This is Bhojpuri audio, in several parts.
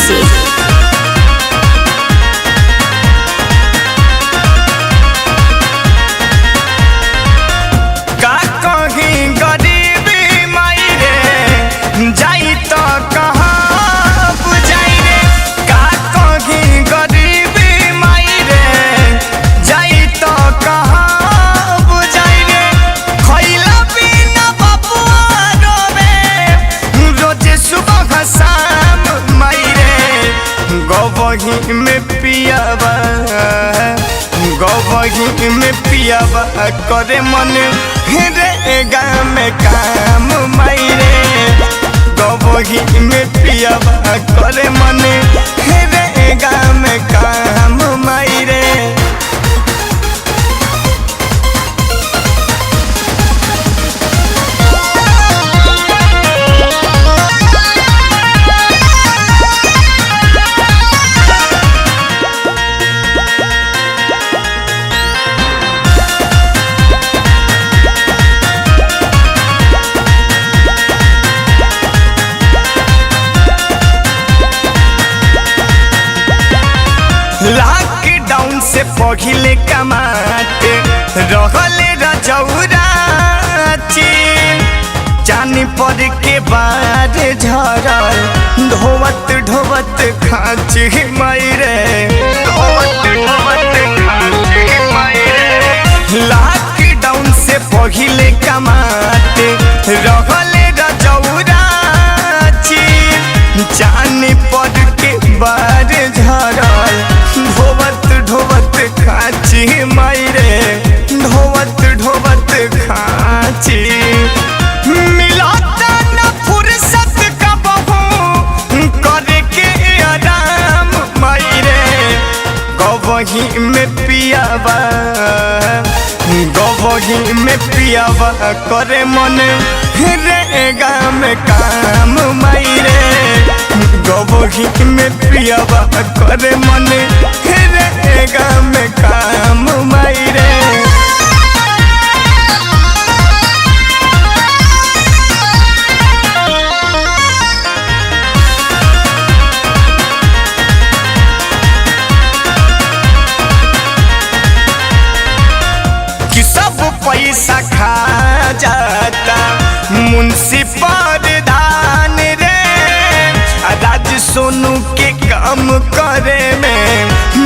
Music। गवही में पियावा गवही में पियावा करे मन रे गाँव में काम मायरे। गवही में पियावा करे मन रे गाँव में काम मायरे। लॉकडाउन से पहिले कमाते रहले रजौराची जानी पर के बाद झरल ढोवत ढोवत खाची मायरे। लॉकडाउन से पहिले कमाते रहले रजौराची जानी पर के बाद झरल ढोवत ढोवत खाची मायरे। ढोवत ढोवत खाची मिलता न फुर्सत का बहू करे के आराम मायरे। गवही में पियावा गवही में पियावा करे मन रे गाँव में काम मायरे। गवही में पियावा करे मन रे गाँव में काम मायरे। कि सब पैसा खा जाता मुंशी प्रधान रे। राज सोनू के काम करे में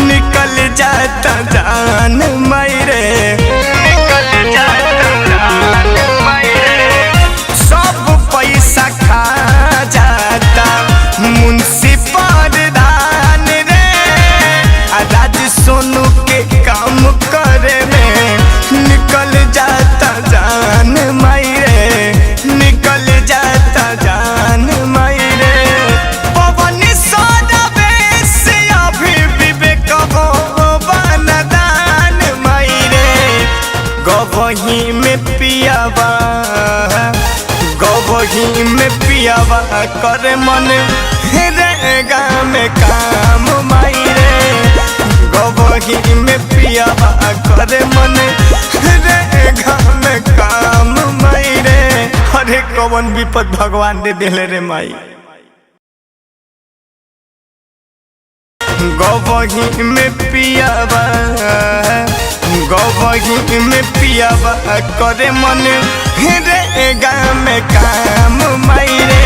निकल जाता जान मायरे। निकल जाता जान मायरे। सब पैसा खा जाता मुंशी प्रधान रे। राज सोनू के काम करे में निकल जाता जान मायरे। निकल जाता जान मायरे। पवन सौरवे से अभी विवेक बनदान मायरे। गवही में पियावा गवही में पियावा करे मन रे गाँव में काम मायरे। गवही में पियावा करे मन रे गाँव में काम मायरे। अरे कवन विपद भगवान दे देले रे माई। गवही में पियावा गवही में पियावा करे मन रे गाँव में काम मायरे।